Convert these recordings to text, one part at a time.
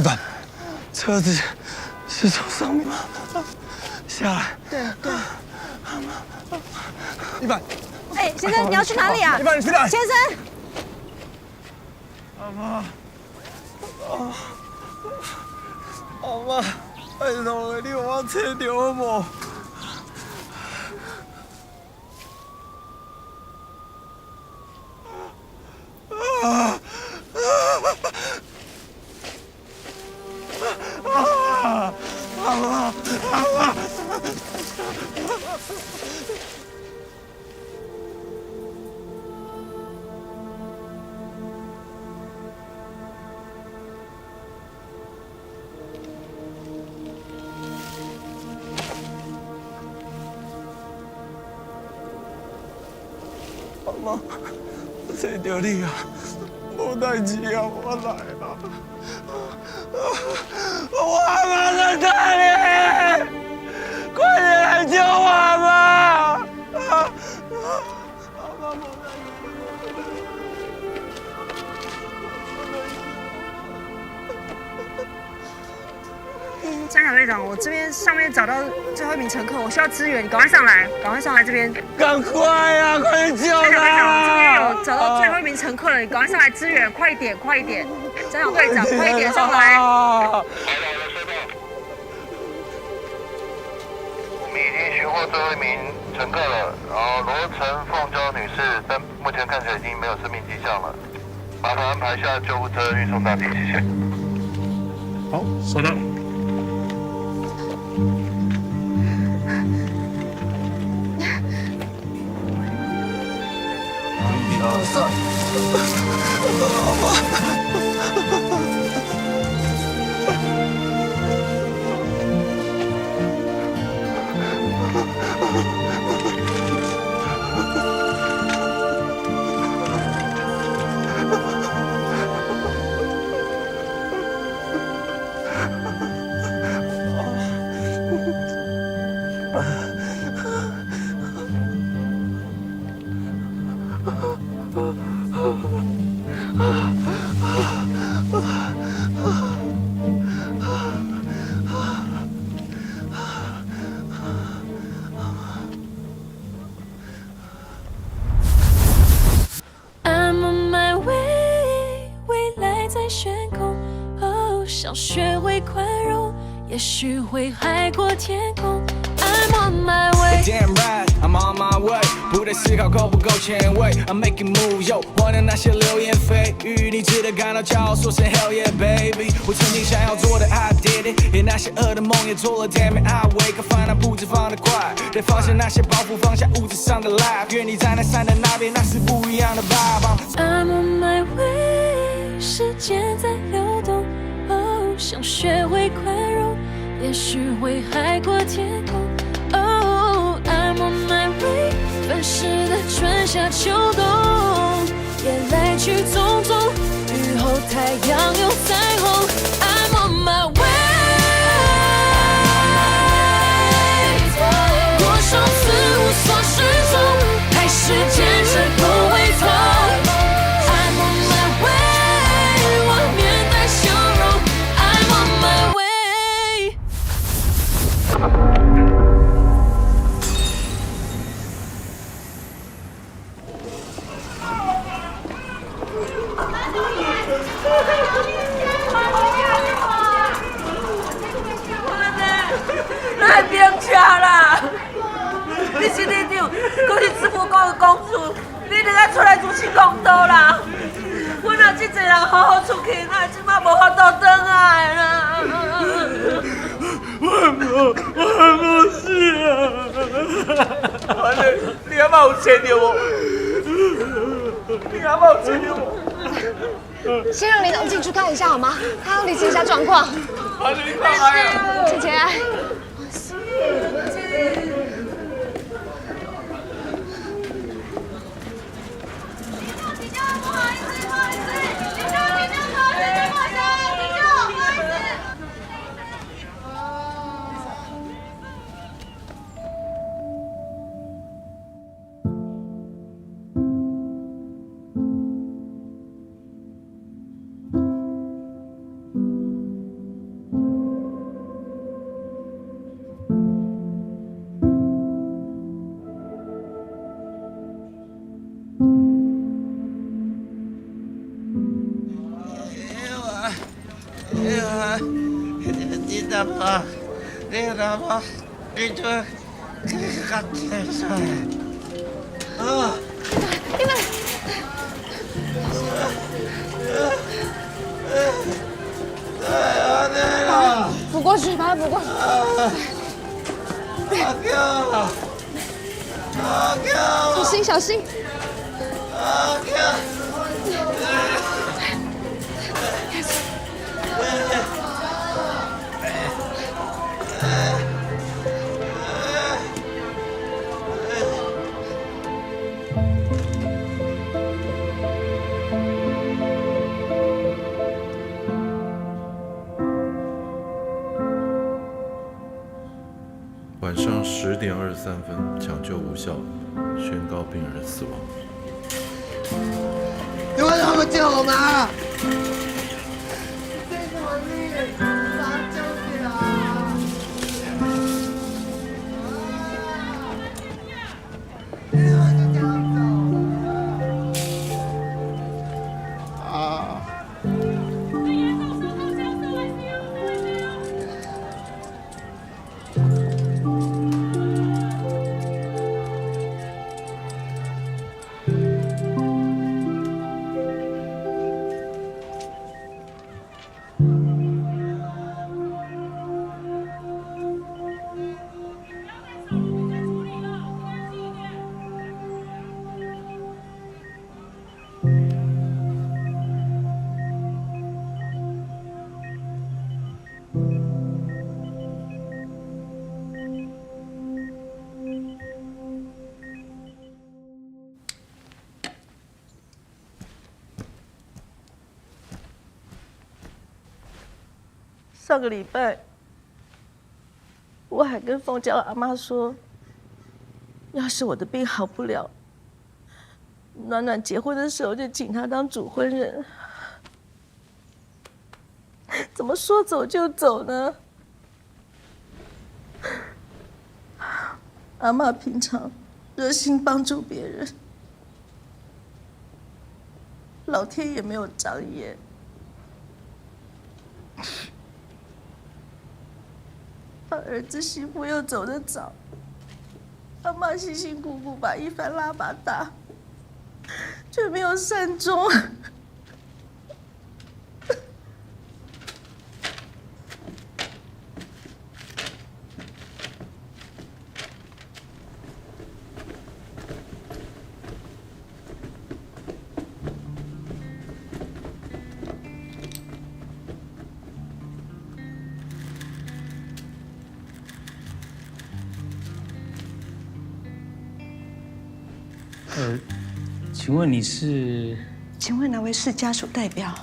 一般，车子是从上面下来。对。一般。哎，先生，你要去哪里啊？一般，你去哪里？先生。阿妈，拜托你有我车着好无？阿妈，找着你啊！无代志啊，我来啦！我阿妈在哪里？快点来救我阿妈！阿妈无代江小队长，我这边上面找到最后一名乘客，我需要支援，你赶快上来，这边。赶快啊！快点救江小队长，我这边他！有找到最后一名乘客了，你赶快上来支援，快一点！江小队长，快一点上来！我们已经寻获最后一名乘客了，然后罗成凤娇女士，但目前看起来已经没有生命迹象了。麻烦安排下救护车运送到底，谢谢。好，收到。I'm on my way， 未来在悬空，哦，想学会宽容，也许会海阔天空。I'm on my way。Damn right, I'm on my way， 不再思考够不够前卫 ，I'm making moves， yo， 忘掉那些流言蜚语，你值得感到骄傲，说声 Hell yeah baby。我曾经想要做的 I did it， 连那些恶的梦也做了 ，Damn it I wake up， 烦恼步子放得快，得放下那些包袱，放下物质上的 life， 愿你站在山的那边，那是不一样的 vibe。I'm on my way， 时间在流动，哦，想学会宽容，也许会海阔天空。I'm on my way， 凡事的春夏秋冬，也来去匆匆，雨后太阳有彩虹。I'm on my way， 过生死无所适从，还是坚持不回头。I'm on my way， 我面带笑容。I'm on my way。来别吃啦！你是队长，搁是慈福宫的公主，你应该出来主持公道啦！阮若这侪人好好出去，哪即摆无法度转来啦！我无事啊！反正你阿妈有钱着无？你阿妈有钱着无？先让林总进去看一下好吗？他要理清一下状况。好，你快来啊！姐姐。你怎么？你怎么？你就看天上啊！你们对了，扶过去，把他扶过去。阿 Q， 阿 Q， 小心，小心。阿 Q。晚上10点23分，抢救无效，宣告病人死亡。你为什么不救我们？上个礼拜，我还跟凤娇阿妈说，要是我的病好不了，暖暖结婚的时候就请她当主婚人。怎么说走就走呢？阿嬷平常热心帮助别人，老天也没有长眼。他儿子媳妇又走得早，阿嬷辛辛苦苦把一番拉拔大，却没有善终。请问你是？请问哪位是家属代表？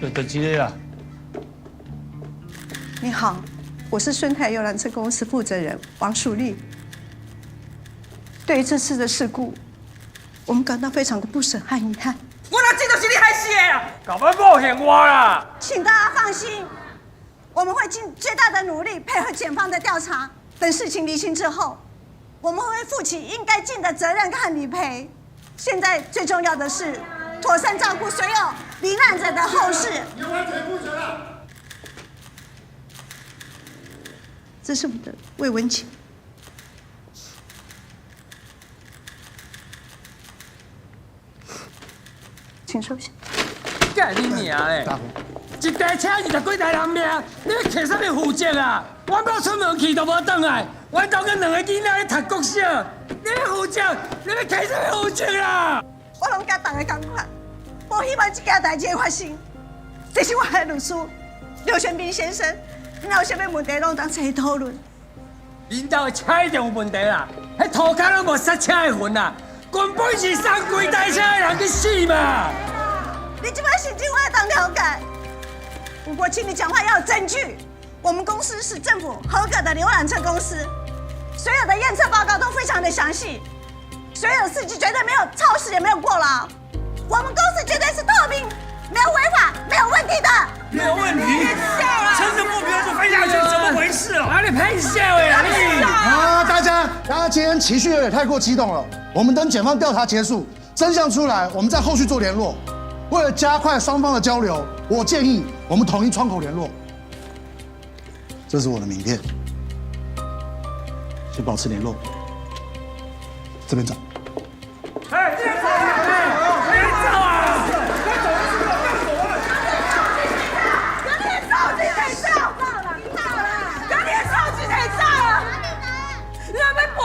有几个啊？你好，我是顺泰游览车公司负责人王淑丽。对于这次的事故，我们感到非常的不舍和遗憾。我哪记得是你害死的啊！搞不冒险我啦！请大家放心，我们会尽最大的努力配合检方的调查。等事情厘清之后，我们会负起应该尽的责任和理赔。现在最重要的是，妥善照顾所有罹难者的后事。你完全负责了。这是我的慰问金。请收下。干你娘嘞！一台车20几台人命，你要摕什么负责啊？我要出门去都无转来，我家跟2个囡仔咧读国小，你要负责，你要摕什么负责啦？我拢甲大家同款，无希望这件代志会发生。这是我的律师刘玄彬先生，若有啥物问题，拢当齐讨论。领导的车一定有问题啦，迄涂骹拢无刹车的份啦，根本是送几台车的人去死嘛！你这摆心情我也当了解，不过请你讲话要有证据。我们公司是政府合格的浏览车公司，所有的验测报告都非常的详细，所有的司机绝对没有超时也没有过劳。我们公司绝对是透明，没有违法，没有问题的。没有问题。趁着目标就飞下去，怎么回事哦？哪里拍笑呀你？啊，大家今天情绪有点太过激动了。我们等检方调查结束，真相出来，我们再后续做联络。为了加快双方的交流，我建议我们统一窗口联络。这是我的名片，先保持联络。这边找。哎，别走啊！别走啊！赶紧手机提走！赶紧手机提走啊！你若要赔，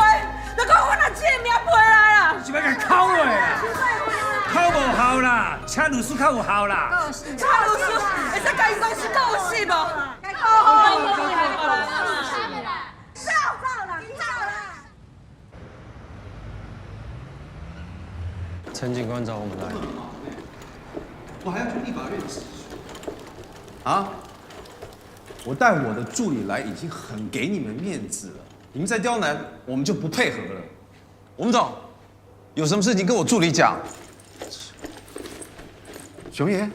就讲我拿这个名赔来啦！是要甲敲落啊？敲无效啦，请律师较有效啦。请律师，会使甲伊讲是告死无？陈警官找我们来，我还要去立法院质询。啊！我带我的助理来，已经很给你们面子了。你们再刁难，我们就不配合了。吴总，有什么事情跟我助理讲。熊爷，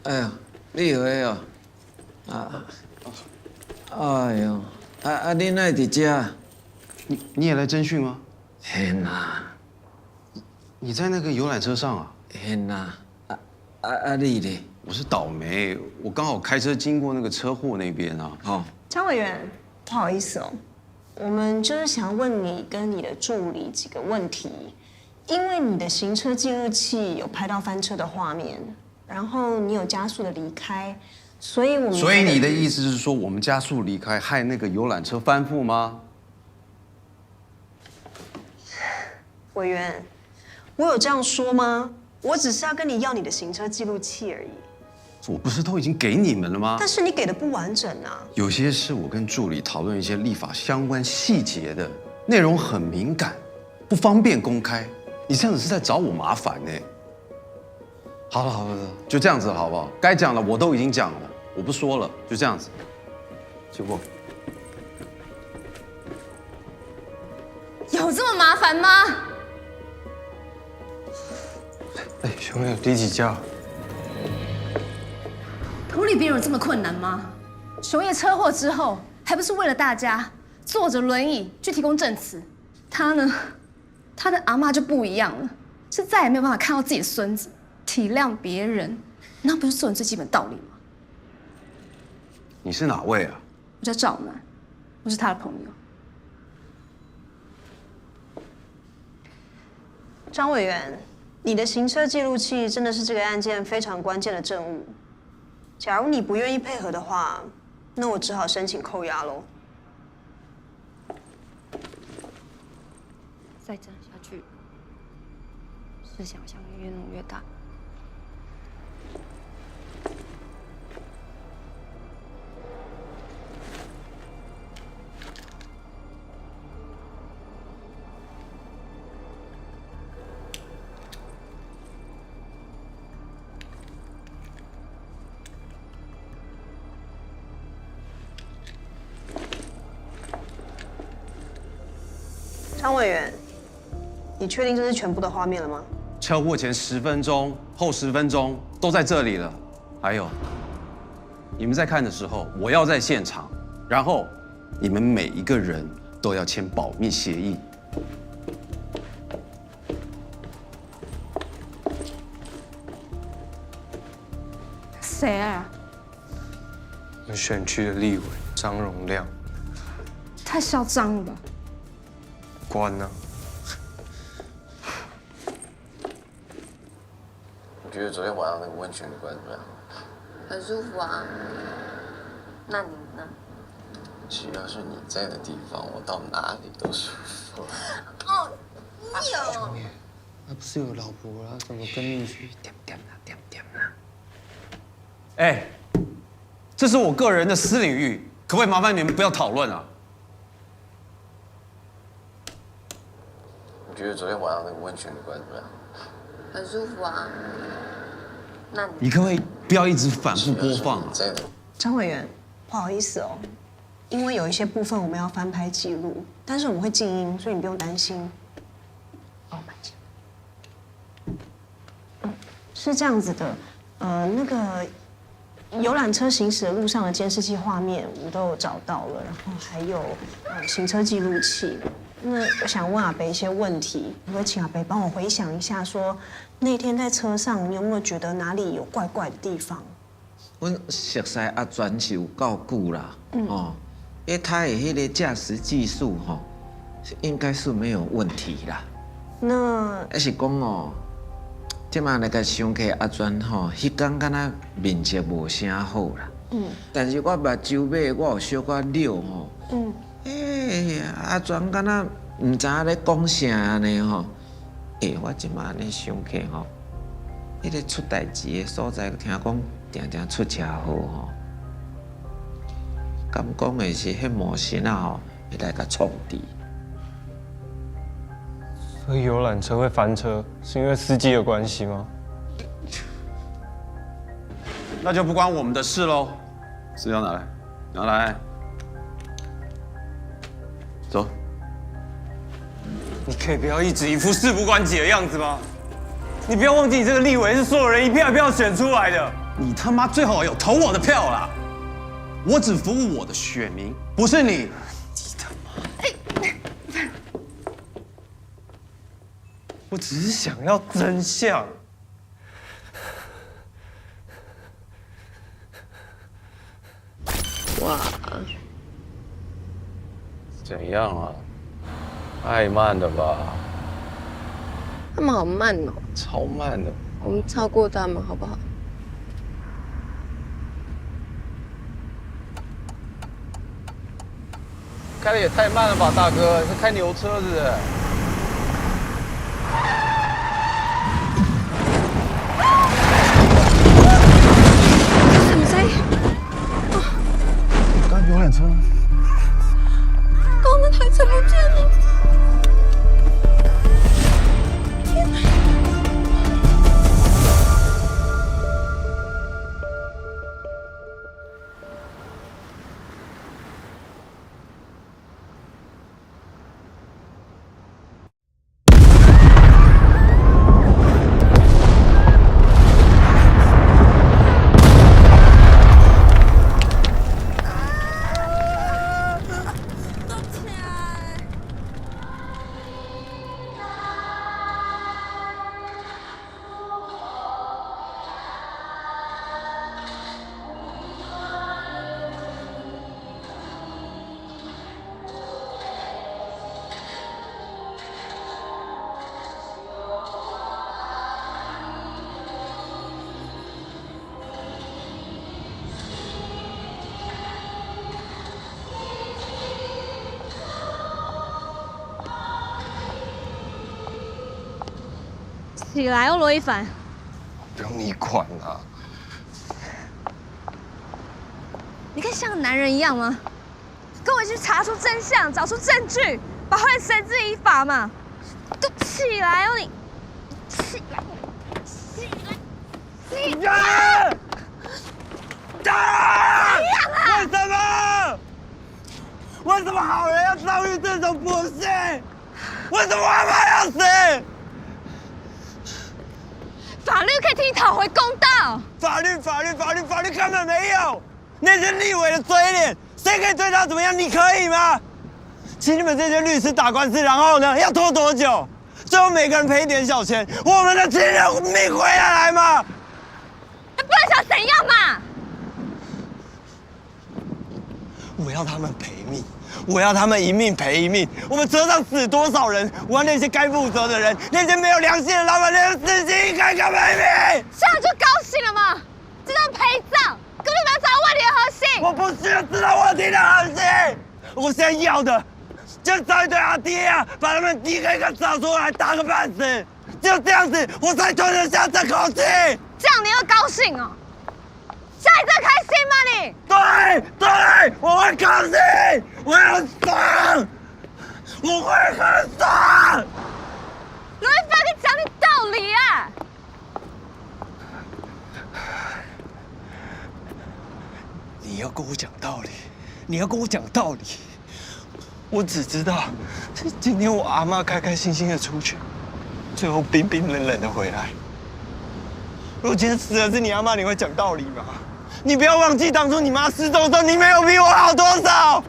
哎呀，你好呀！哎呦，你哪在这？你也来侦讯吗？嘿呐。你在那个游览车上啊？嘿呐。你呢？我是倒霉，我刚好开车经过那个车祸那边啊。好，张委员，不好意思哦，我们就是想问你跟你的助理几个问题，因为你的行车记录器有拍到翻车的画面，然后你有加速的离开，所以我们所以你的意思是说，我们加速离开，害那个游览车翻覆吗？委员，我有这样说吗？我只是要跟你要你的行车记录器而已。我不是都已经给你们了吗？但是你给的不完整啊。有些是我跟助理讨论一些立法相关细节的内容，很敏感，不方便公开。你这样子是在找我麻烦呢。好了，就这样子好不好？该讲的我都已经讲了，我不说了，就这样子。请过。有这么麻烦吗？哎，熊友第几架？处理别人有这么困难吗？熊爷车祸之后，还不是为了大家，坐着轮椅去提供证词。他呢，他的阿嬷就不一样了，是再也没有办法看到自己的孙子，体谅别人，那不是做人最基本道理吗？你是哪位啊？我叫赵楠，我是他的朋友。张委员，你的行车记录器真的是这个案件非常关键的证物。假如你不愿意配合的话，那我只好申请扣押喽。再这样下去，思想像越弄越大。张委员，你确定这是全部的画面了吗？车祸前10分钟、后10分钟都在这里了。还有，你们在看的时候，我要在现场，然后你们每一个人都要签保密协议。谁啊？我们选区的立委张荣亮。太嚣张了吧！关啊！你觉得昨天晚上那个温泉旅馆怎么样？很舒服啊。那你呢？只要是你在的地方，我到哪里都舒服。哦，你有。他不是有老婆了，怎么跟你去点啦？哎，这是我个人的私领域，可不可以麻烦你们不要讨论啊？你觉得昨天晚上那个温泉旅馆怎么样？很舒服啊。那你可不可以不要一直反复播放啊？张委员，不好意思哦，因为有一些部分我们要翻拍记录，但是我们会静音，所以你不用担心。哦，慢点。是这样子的，那个游览车行驶的路上的监视器画面我都有找到了，然后还有行车记录器。那我想问阿北一些问题，我会请阿北帮我回想一下，说那天在车上你有没有觉得哪里有怪怪的地方？阮熟悉阿全是有够久啦，哦，因为他的迄个驾驶技术吼，应该是没有问题啦。那还是讲哦，即马来甲想起阿全吼，迄天敢若面色无啥好啦。但是我目睭尾我有小可溜吼。阿全敢若唔知影咧讲啥安尼吼。我即马安尼想起吼，迄个出代志的所在，听讲定定出车祸吼。敢讲的是迄魔神啊吼，会来甲创治。所以游览车会翻车，是因为司机的关系吗？那就不关我们的事喽。资料拿来，拿来。走。你可以不要一直一副事不关己的样子吗？你不要忘记，你这个立委是所有人一票一票选出来的。你他妈最好有投我的票啦！我只服务我的选民，不是你。你他妈！我只是想要真相。哇！怎样啊？太慢了吧？他们好慢哦，超慢的。我们超过他们好不好？开的也太慢了吧，大哥！你是开牛车是不是？什么声音？刚游览车。刚那台车不见了。起来哦，罗一凡。不用你管啦。你可以像个男人一样吗？跟我一起去查出真相，找出证据，把坏人绳之以法嘛！都起来哦，你！起来！起来！起来！怎样啊？为什么？为什么好人要遭遇这种不幸？为什么阿妈要死？法律可以替你讨回公道。法律根本没有。那些立委的嘴脸，谁可以对他怎么样？你可以吗？请你们这些律师打官司，然后呢，要拖多久？最后每个人赔一点小钱，我们的亲人命回得来吗？那不然想怎样嘛？我要他们赔命，我要他们一命赔一命。我们车上死多少人？我要那些该负责的人，那些没有良心的老板，那些司机应该赔命。这样就高兴了吗？这叫陪葬，根本没有找到问题的核心。我不需要知道问题的核心，我现在要的就是找一堆阿爹啊，把他们一个一个找出来，打个半死。就这样子，我才吞得下这口气。这样你会高兴哦？这样你在开心吗你？对，我会高兴，我要爽，我会很爽。罗一凡，你讲点道理啊！你要跟我讲道理，你要跟我讲道理。我只知道，今天我阿嬷开开心心的出去，最后冰冰冷冷的回来。如果今天死的是你阿妈，你会讲道理吗？你不要忘记当初你妈失踪的时候，你没有比我好多少。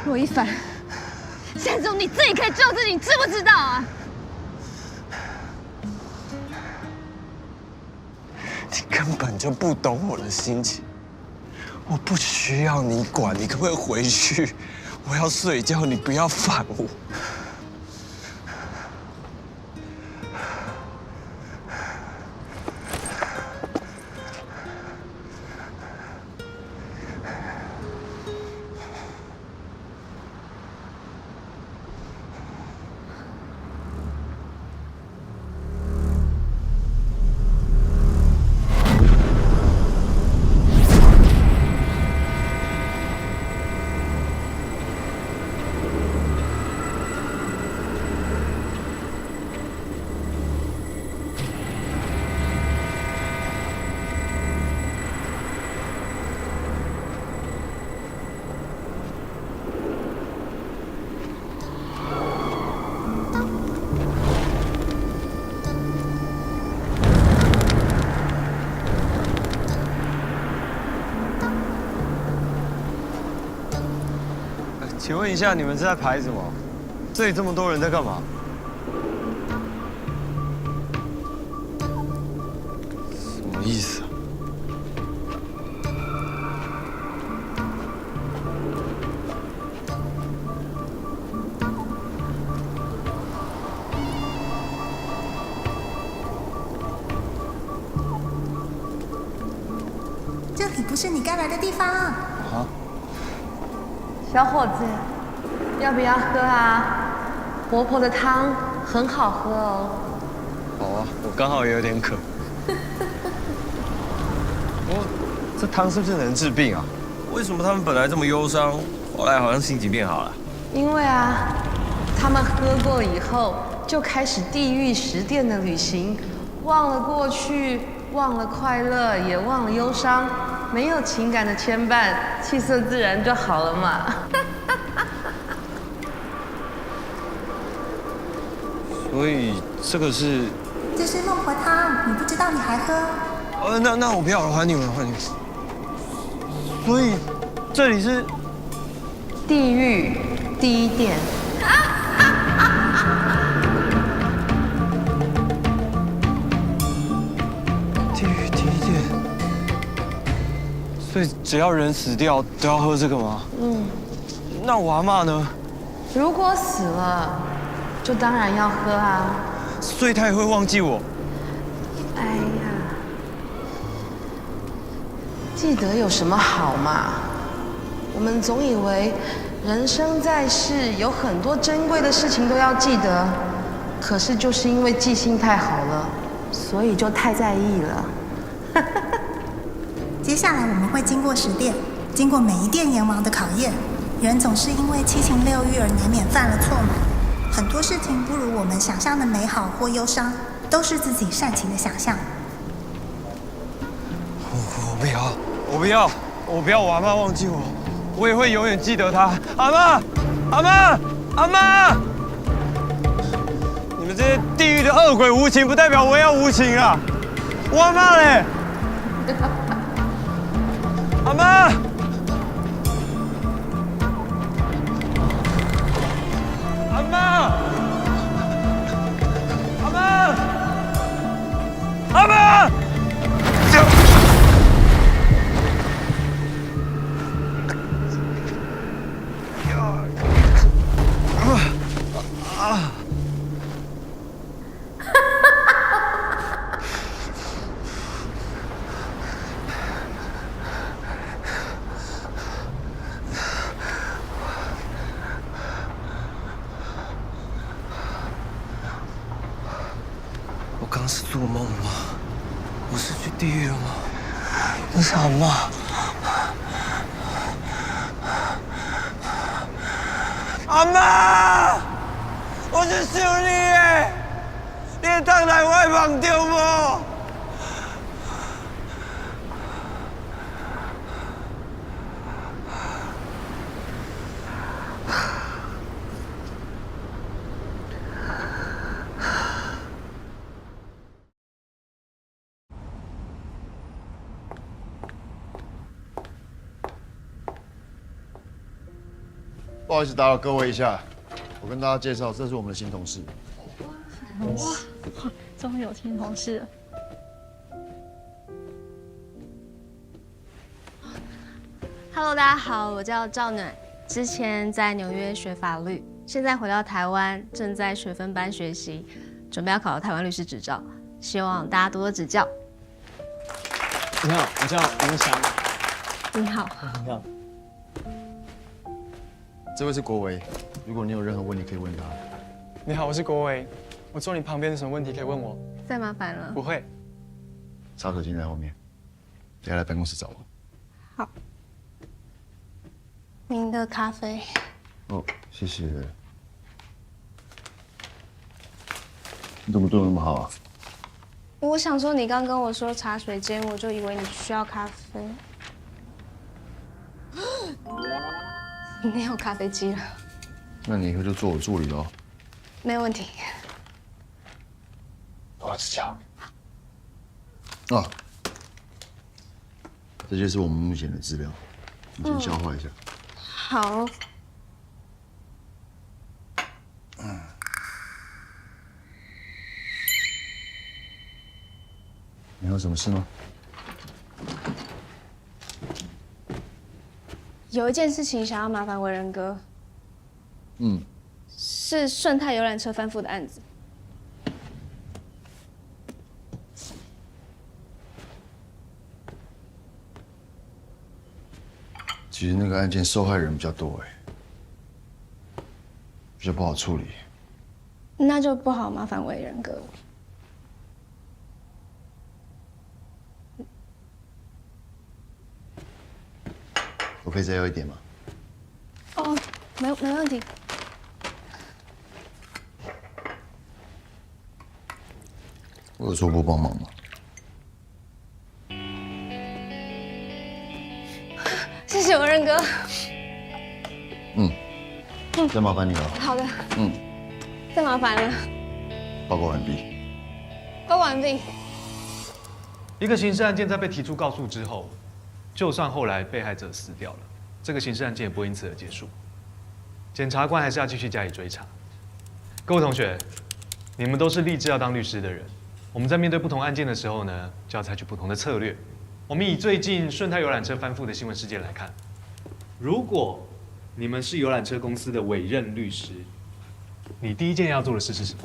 罗一凡，现在只有你自己可以救自己，你知不知道啊？你根本就不懂我的心情，我不需要你管，你可不可以回去？我要睡觉，你不要烦我。请问一下，你们是在排什么？这里这么多人在干嘛？什么意思啊？这里不是你该来的地方。啊？小伙子，要不要喝啊？婆婆的汤很好喝哦。好啊，我刚好也有点渴。哦，这汤是不是能治病啊？为什么他们本来这么忧伤，后来好像心情变好了？因为啊，他们喝过以后，就开始地狱10殿的旅行，忘了过去，忘了快乐，也忘了忧伤。没有情感的牵绊，气色自然就好了嘛。所以这个是……这是孟婆汤，你不知道你还喝？那我不要了，还你们，还你们。所以这里是地狱第1殿。地狱第1殿。所以只要人死掉都要喝这个吗？嗯。那我阿嬷呢？如果死了，就当然要喝啊。所以她也会忘记我。哎呀，记得有什么好嘛？我们总以为人生在世有很多珍贵的事情都要记得，可是就是因为记性太好了，所以就太在意了。接下来我们会经过10殿，经过每一殿阎王的考验。人总是因为7情6欲而难免犯了错嘛。很多事情不如我们想象的美好或忧伤，都是自己煽情的想象。我不要，我不要，我不要我阿嬷忘记我，我也会永远记得她。阿嬷，阿嬷，阿嬷！你们这些地狱的恶鬼无情，不代表我也要无情啊！我阿嬷嘞？阿嬷！阿嬷！阿嬷！阿嬷！我刚是做梦吗？我是去地狱了吗？不是阿妈，阿妈，我是想你的，你会当来我的梦中无？不好意思打扰各位一下，我跟大家介绍，这是我们的新同事。哇，终于有新同事了。Hello， 大家好，我叫赵暖，之前在纽约学法律，现在回到台湾，正在学分班学习，准备要考台湾律师执照，希望大家多多指教。你好，我叫林翔。你好。你好。这位是国维，如果你有任何问题可以问他。你好，我是国维，我坐你旁边有什么问题可以问我？再麻烦了。不会。茶可进在后面，等下来办公室找我。好。您的咖啡。哦，谢谢。你怎么做得那么好啊？我想说，你刚跟我说茶水间，我就以为你需要咖啡。你有咖啡机了？那你以后就做我助理喽。没问题。我要指教。哦，这就是我们目前的资料，你先消化一下。好。你有什么事吗？有一件事情想要麻烦维仁哥。是顺泰游览车翻覆的案子。其实那个案件受害人比较多比较不好处理。那就不好麻烦维仁哥了。我可以再要一点吗？哦，没问题。我有说不帮忙吗？谢谢维仁哥。再麻烦你了。好的。再麻烦了。报告完毕。报告完毕。一个刑事案件在被提出告诉之后，就算后来被害者死掉了，这个刑事案件也不会因此而结束。检察官还是要继续加以追查。各位同学，你们都是立志要当律师的人，我们在面对不同案件的时候呢，就要采取不同的策略。我们以最近顺泰游览车翻覆的新闻事件来看，如果你们是游览车公司的委任律师，你第一件要做的事是什么？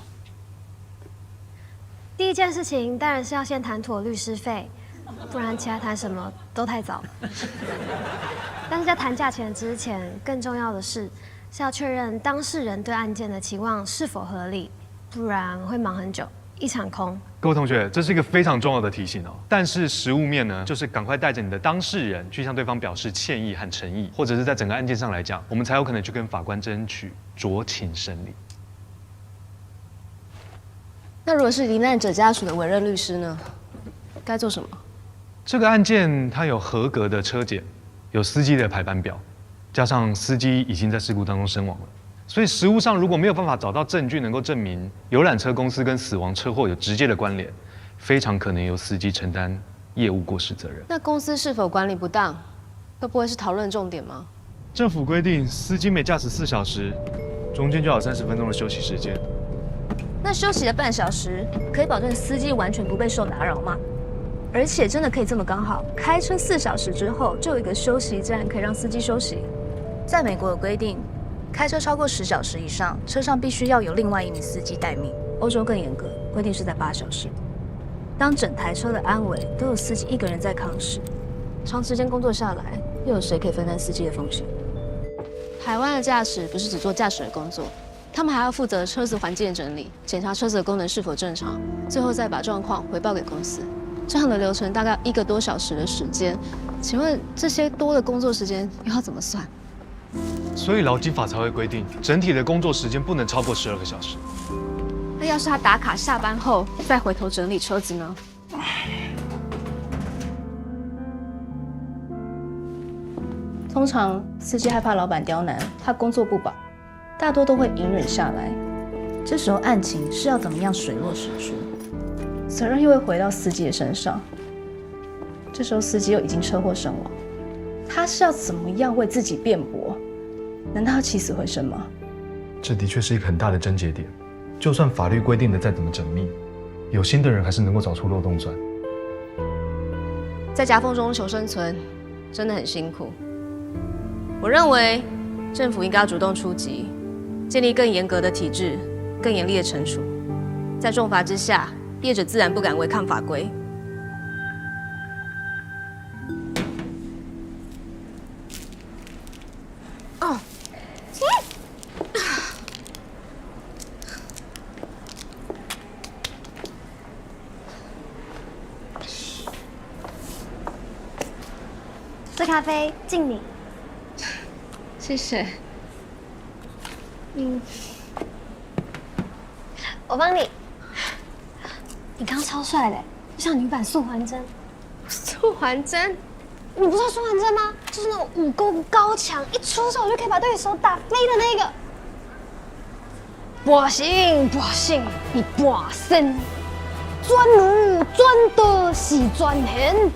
第一件事情当然是要先谈妥律师费，不然其他谈什么都太早。但是在谈价钱之前，更重要的是要确认当事人对案件的期望是否合理，不然会忙很久，一场空。各位同学，这是一个非常重要的提醒哦。但是实务面呢，就是赶快带着你的当事人去向对方表示歉意和诚意，或者是在整个案件上来讲，我们才有可能去跟法官争取酌情审理。那如果是罹难者家属的委任律师呢？该做什么？这个案件它有合格的车检，有司机的排班表，加上司机已经在事故当中身亡了。所以实务上如果没有办法找到证据能够证明游览车公司跟死亡车祸有直接的关联，非常可能由司机承担业务过失责任。那公司是否管理不当，会不会是讨论重点吗？政府规定司机每驾驶4小时，中间就要有30分钟的休息时间。那休息的半小时，可以保证司机完全不被受打扰吗？而且真的可以这么刚好，开车4小时之后就有一个休息站可以让司机休息。在美国有规定，开车超过10小时以上，车上必须要有另外1名司机待命。欧洲更严格，规定是在8小时。当整台车的安危都有司机一个人在扛时，长时间工作下来，又有谁可以分担司机的风险？海湾的驾驶不是只做驾驶的工作，他们还要负责车子环境的整理，检查车子的功能是否正常，最后再把状况回报给公司。这样的流程大概1个多小时的时间，请问这些多的工作时间又要怎么算？所以劳基法才会规定，整体的工作时间不能超过12个小时。那要是他打卡下班后再回头整理车子呢？通常司机害怕老板刁难，他工作不保，大多都会隐忍下来。这时候案情是要怎么样水落石出？责任又会回到司机的身上。这时候司机又已经车祸身亡，他是要怎么样为自己辩驳？难道要起死回生吗？这的确是一个很大的症结点。就算法律规定的再怎么缜密，有心的人还是能够找出漏洞钻。在夹缝中求生存，真的很辛苦。我认为政府应该要主动出击，建立更严格的体制，更严厉的惩处。在重罚之下，业者自然不敢违抗法规。哦，这咖啡敬你。谢谢。我帮你。你刚超帅的，就像女版素还真。素还真？你不知道素还真吗？就是那种武功高强，一出手就可以把对手打飞的那个。不行不行，你半身专儒专德是专贤，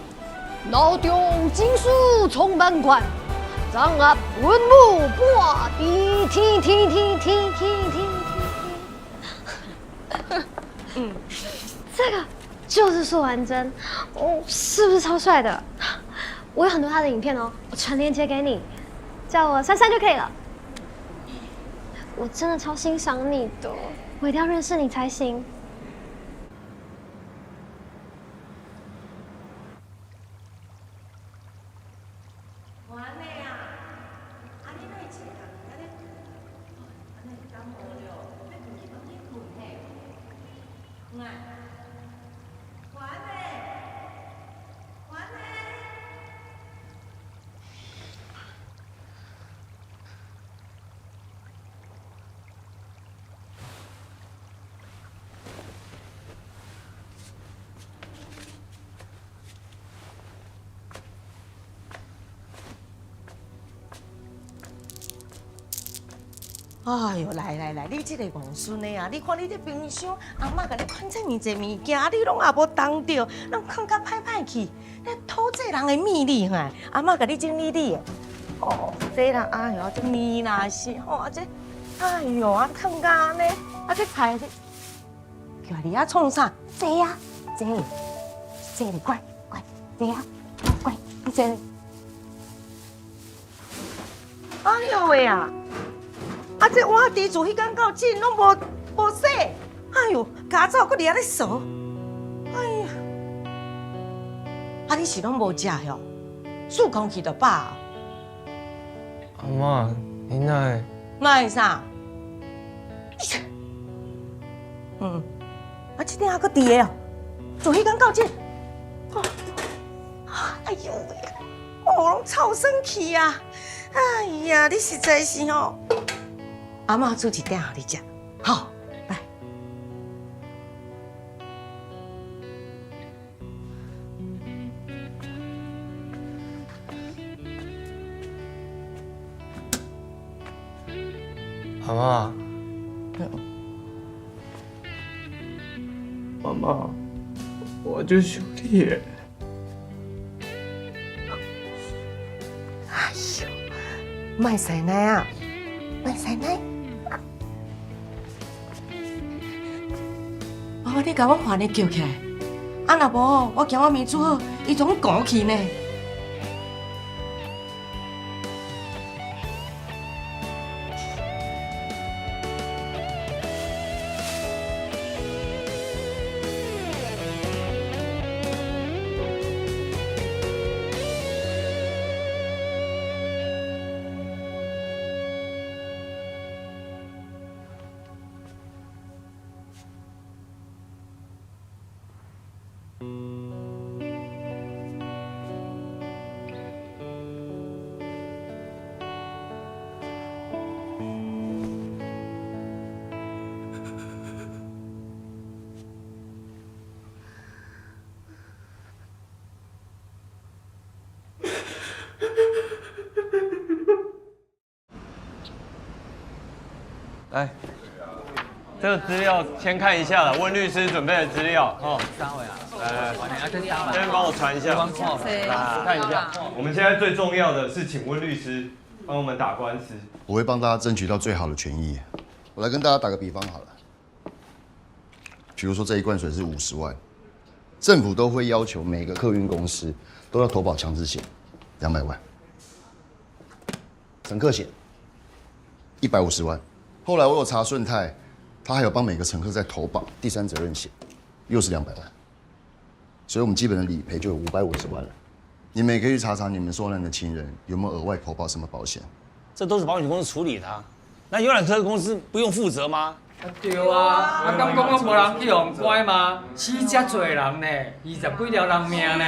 脑中经书充满贯，掌握文武半地天。这个就是素还真，哦，是不是超帅的？我有很多他的影片哦，我传链接给你，叫我珊珊就可以了。我真的超欣赏你的，我一定要认识你才行。哎呦，来，你这个戆孙的啊！你看你这冰箱，阿嬷甲你款这么济物件，你拢也无当着，拢放甲歹去。你讨这人的秘密哈，阿嬷甲你整理的。哦，这人哎呦，这米啦是哦，这哎呦啊，放甲安尼，啊这菜这，叫你啊创啥？坐啊，坐你乖，坐啊，乖，你坐。哎呦喂啊！啊！这碗池子迄天到今拢无洗，哎呦，家早搁伫遐咧扫，哎呀！啊，你是拢无食哟？漱空气就饱。阿嬷，你哪会啥？啊，这点还搁伫个哦，自迄天到今，哎呦喂，我拢臭生气啊！哎呀，你实在是吼。阿嬷煮一点给你吃，好，来。阿嬷，妈妈，我就兄弟。哎呦，卖奶奶啊，卖奶奶。哦，你甲我喊你叫起来，啊若无我惊我面煮好，伊总顾去呢。来，这个资料先看一下了，温律师准备的资料哦。先帮我传一下，来看一下。我们现在最重要的是请温律师帮我们打官司。我会帮大家争取到最好的权益。我来跟大家打个比方好了，比如说这一罐水是50万，政府都会要求每个客运公司都要投保强制险200万，乘客险150万。后来我有查顺泰，他还有帮每个乘客在投保第三责任险，又是200万，所以我们基本的理赔就有550万了。你们也可以去查查你们受难的亲人有没有额外投保什么保险。这都是保险公司处理的啊，那游览车公司不用负责吗？对啊，敢讲讲无人去用乖吗？死遮多人呢，20几条人命呢。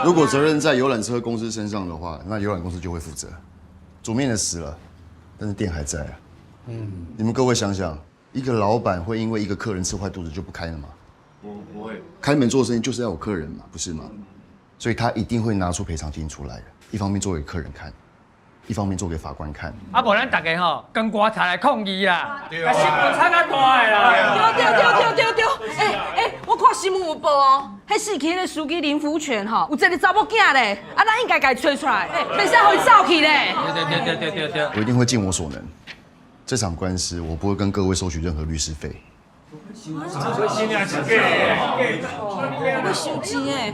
如果责任在游览车公司身上的话，那游览公司就会负责。煮面的死了，但是店还在啊。你们各位想想，一个老板会因为一个客人吃坏肚子就不开了吗？不会。开门做生意就是要有客人嘛，不是吗？所以他一定会拿出赔偿金出来的，一方面做给客人看，一方面做给法官看。啊，无咱大家吼跟瓜柴来抗议啦，把新闻炒较大的啦。对，我看新闻有报哦，迄死去的司机林福全吼，有一个查某囝咧，啊，咱应该甲伊找出来，袂使互伊走去咧。对。我一定会尽我所能。这场官司我不会跟各位收取任何律师费。我手机哎，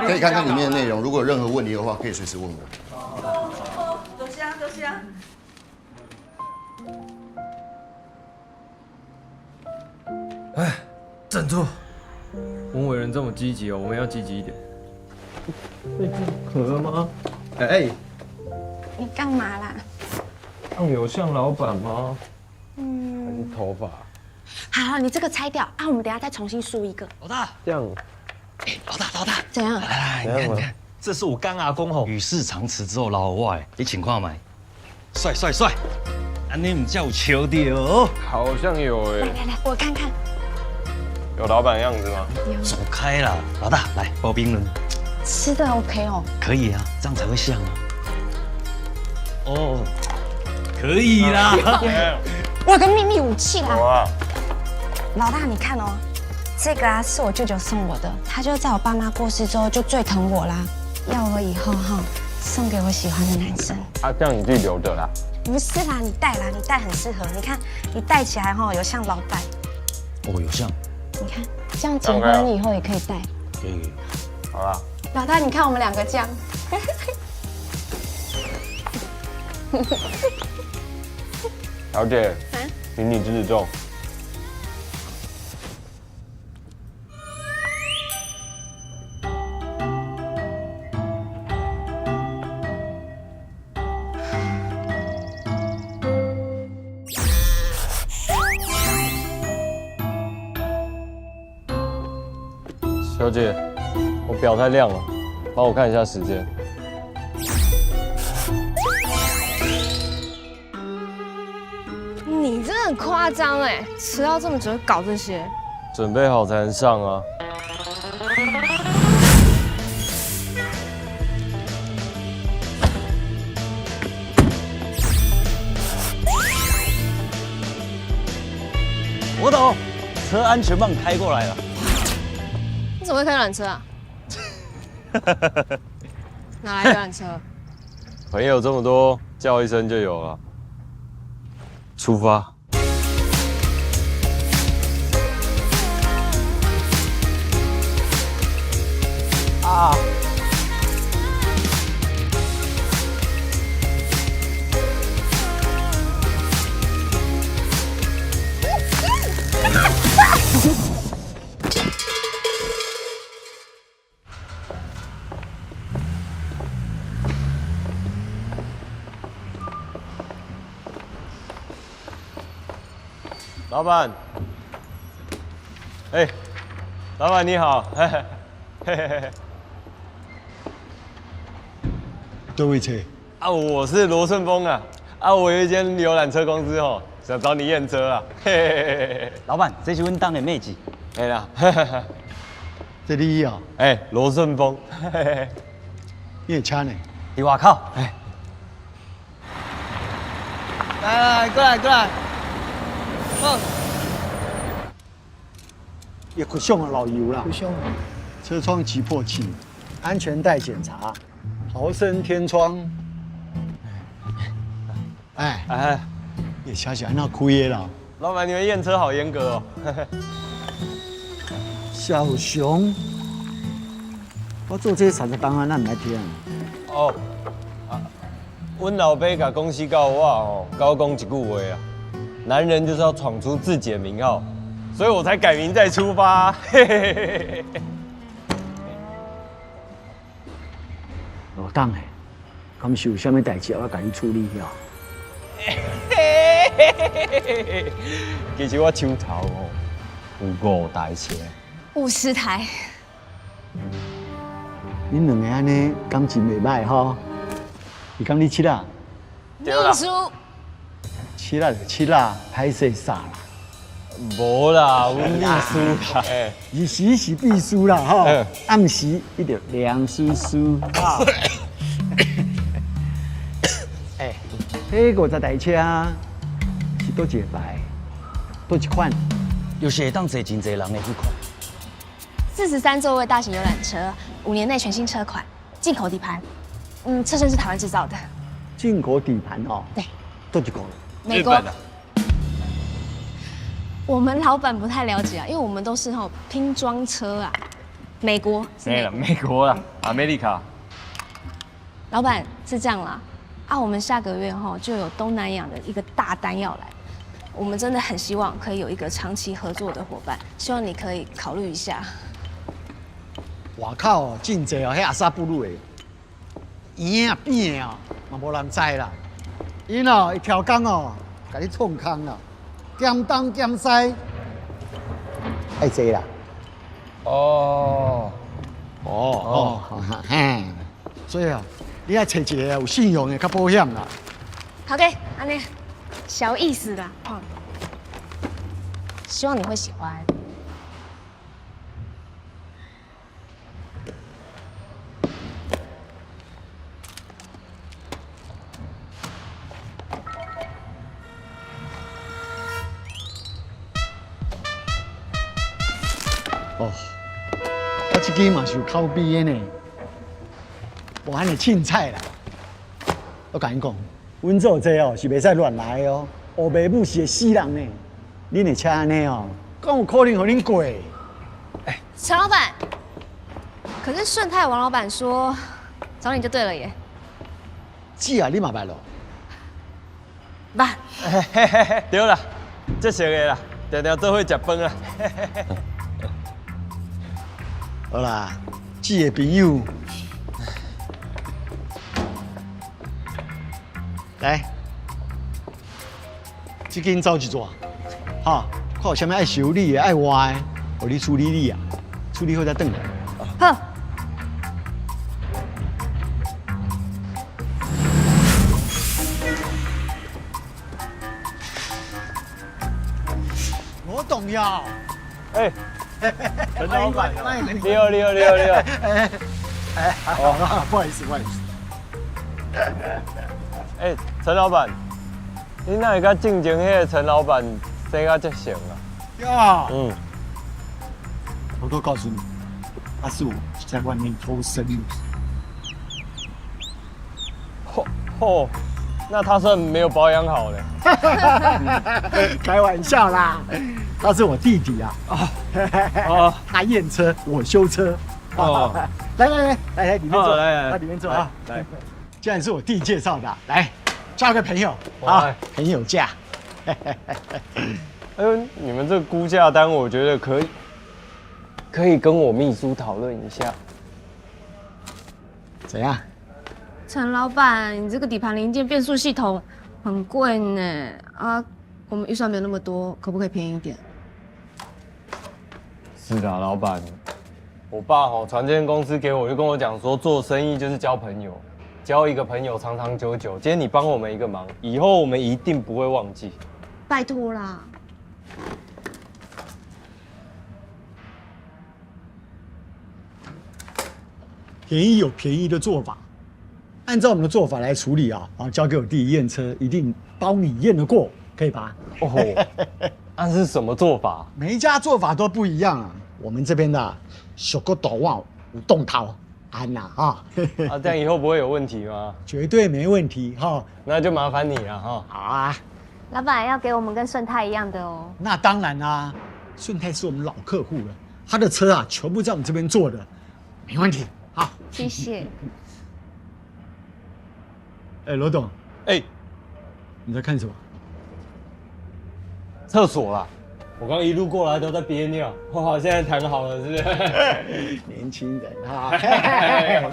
可以看看里面的内容，如果有任何问题的话，可以随时问我。多谢。哎，站住！文伟人这么积极哦，我们要积极一点。渴了吗？哎，你干嘛啦？这样有像老板吗？还是头发？好，你这个拆掉啊，我们等下再重新梳一个。老大，这样。老大，怎样？来，你看，这是我干阿公吼与世长辞之后老我的，你情况买，帅，安尼唔叫求掉？好像有哎。来，我看看。有老板样子吗？走开啦，老大，来包冰了。吃的 OK 哦。可以啊，这样才会像啊。哦，可以啦。我有个秘密武器啦。哇！老大，你看哦，这个啊是我舅舅送我的，他就在我爸妈过世之后就最疼我啦，要我以后哈送给我喜欢的男生。啊，这样你自己留着啦。不是啦，你戴很适合。你看你戴起来哈有像老戴。哦，有像。你看这样结婚以后也可以戴。可以。好啦。老大，你看我们2个这样。小姐，请你自重。小姐，我表太亮了，帮我看一下时间。你真的很夸张哎，迟到这么久搞这些，准备好才能上啊。我懂，车安全棒开过来了。你怎么会开缆车啊？哪来的缆车？朋友这么多，叫一声就有了。出发。啊！老板，哎，老板你好，嘿嘿嘿嘿嘿。对位车啊，我是罗顺峰啊，我有一间游览车公司哦，想找你验车啊，嘿嘿嘿嘿。老板，这是阮当的妹子，哎啦，这你啊？哎，罗顺峰，嘿嘿嘿。你的车呢？伫外口，哎。来，过来，也不上了老油啦，不上。车窗急迫器，安全带检查，逃生天窗。哎，也车是安那开的啦。老板，你们验车好严格哦。小熊，我做这些产业档案，咱唔来听。哦，阮老爸甲公司教我哦，教我讲一句话啊，男人就是要闯出自己的名号，所以我才改名再出发。嘿嘿嘿嘿。老党诶，敢是有啥物代志我甲你处理了？其实我手头哦有5台车。50台。恁两个安尼感情袂歹吼？是讲你七啊？秘书。七啊就七啊，歹势啥啦？无啦，阮秘书啦。日时是秘书啦吼，暗时伊就梁叔叔。迄50台车是倒一个牌，倒一款？就是会当坐真侪人的迄款。 43座位大型游览车，5年内全新车款，进口底盘，车身是台湾制造的。进口底盘哦？对。倒一个？美国。我们老板不太了解啊，因为我们都是拼装车啊。美国。对了，美国啦，America。老板是这样啦，我们下个月就有东南亚的一个大单要来，我们真的很希望可以有一个长期合作的伙伴，希望你可以考虑一下。 外口哦，真济哦，迄阿萨布鲁的圆啊扁啊，嘛无人知啦。因哦一条工哦，甲你创空啦，兼东兼西，爱济啦。所以啊，你爱找一个有信用的，较保险啦。好嘅，安尼小意思啦，希望你会喜欢。 哦，我这支嘛是有口碑的呢，无安尼凊彩啦。我甲你讲，阮做这哦是袂使乱来哦，黑白母是会死人呢。恁的车安尼哦，敢有可能互恁过？陈老板，可是顺泰王老板说找你就对了耶。是啊，你嘛捌咯？捌。对啦，这熟的啦，常常做伙食饭啦。好啦，这个朋友，来，这间走一撮，哈，看有啥物爱修理的、爱换的，互你处理你啊，处理好再转来。好。我懂要。陈老板，你好。不好意思。陈老板，你哪会甲进前迄个陈老板生啊这像啊？呀，我都告诉你，他是我在外面偷生的。嚯，那他算没有保养好嘞。开玩笑啦，他是我弟弟啊。他验车，我修车。来，里面坐，来里面坐啊。来，既然是我弟介绍的，来交个朋友啊，朋友价。你们这个估价单，我觉得可以跟我秘书讨论一下。怎样？陈老板，你这个底盘零件变速系统很贵呢我们预算没有那么多，可不可以便宜一点？是的，老板，我爸传这间公司给我，就跟我讲说，做生意就是交朋友，交一个朋友长长久久。今天你帮我们一个忙，以后我们一定不会忘记。拜托啦。便宜有便宜的做法，按照我们的做法来处理啊，然后交给我弟验车，一定包你验得过，可以吧？那是什么做法？每一家做法都不一样啊。我们这边的小个斗旺无动涛安呐啊。这样以后不会有问题吗？绝对没问题哈。那就麻烦你了哈。好啊。老板要给我们跟顺泰一样的哦。那当然啦，顺泰是我们老客户了，他的车啊全部在我们这边做的，没问题。好，谢谢。罗董，你在看什么？厕所啦。我刚一路过来都在憋尿，哇！现在谈好了，是不是？年轻人哈，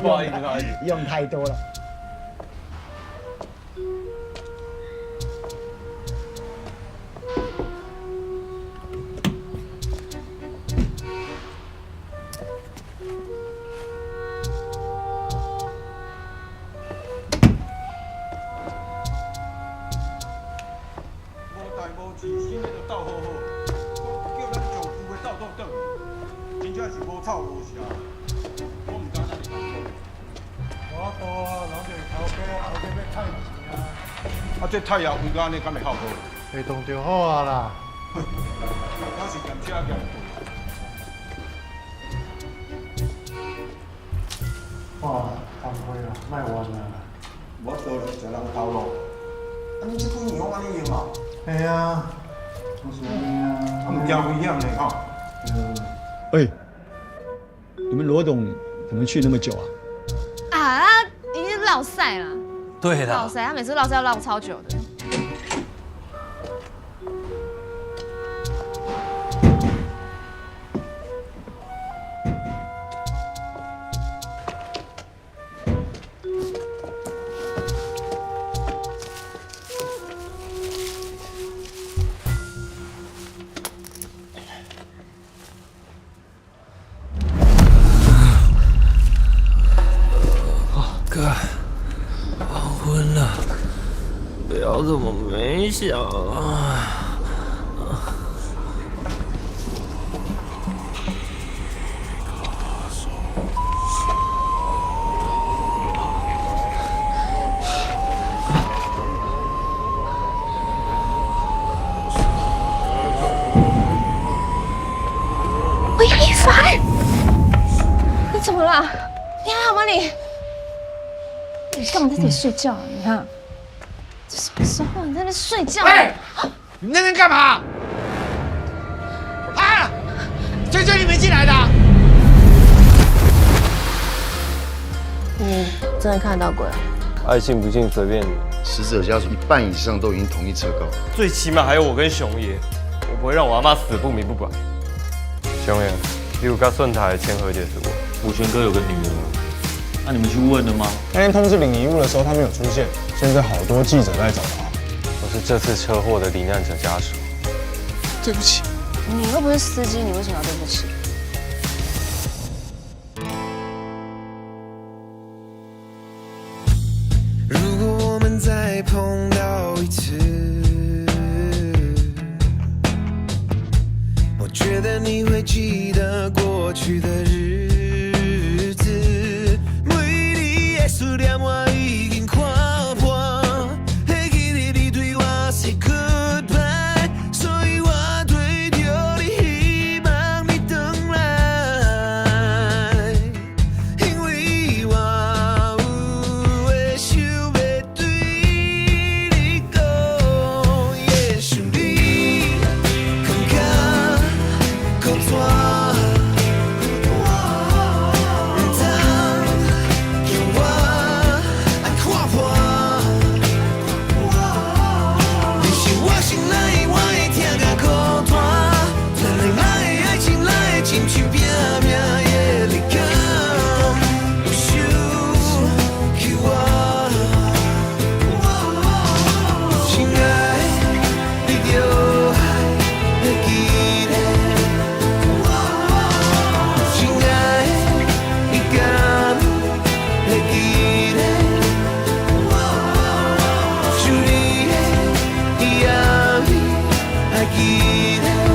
不好意思，不好意思，用太多了。这太阳飞到安尼，敢会好好？被动就好啊啦。我是嫌车嫌贵。哇，太贵了，卖完了。我多了食人头路。你这几年我安尼用啊？系啊，我是你啊。唔惊危险呢吼。你们罗董怎么去那么久啊？啊，已经落赛了。对的。落赛，他每次落赛要落超久的。哥，黄昏了，表怎么没响啊？魏一凡，你怎么了？你还好吗你？你干嘛在这里睡觉啊？你看，这什么时候你在那睡觉？你们那边干嘛？啊！谁叫你们进来的？你真的看得到鬼？爱信不信随便你。死者家属1半以上都已经同意撤告，最起码还有我跟熊爷，我不会让我阿妈死不明不白。熊爷，你有跟顺台签和解是我。武权哥有个女儿。那你们去问了吗？那天通知领遗物的时候，他没有出现。现在好多记者在找他。我是这次车祸的罹难者家属。对不起。你又不是司机，你为什么要对不起？如果我们再碰到一次，我觉得你会记得过去的日子。思念我已经看破，会记得你对我 say goodbye， 所以我对着你希望你回来，因为我有的想要对你讲，也许你感觉够怎？I get it.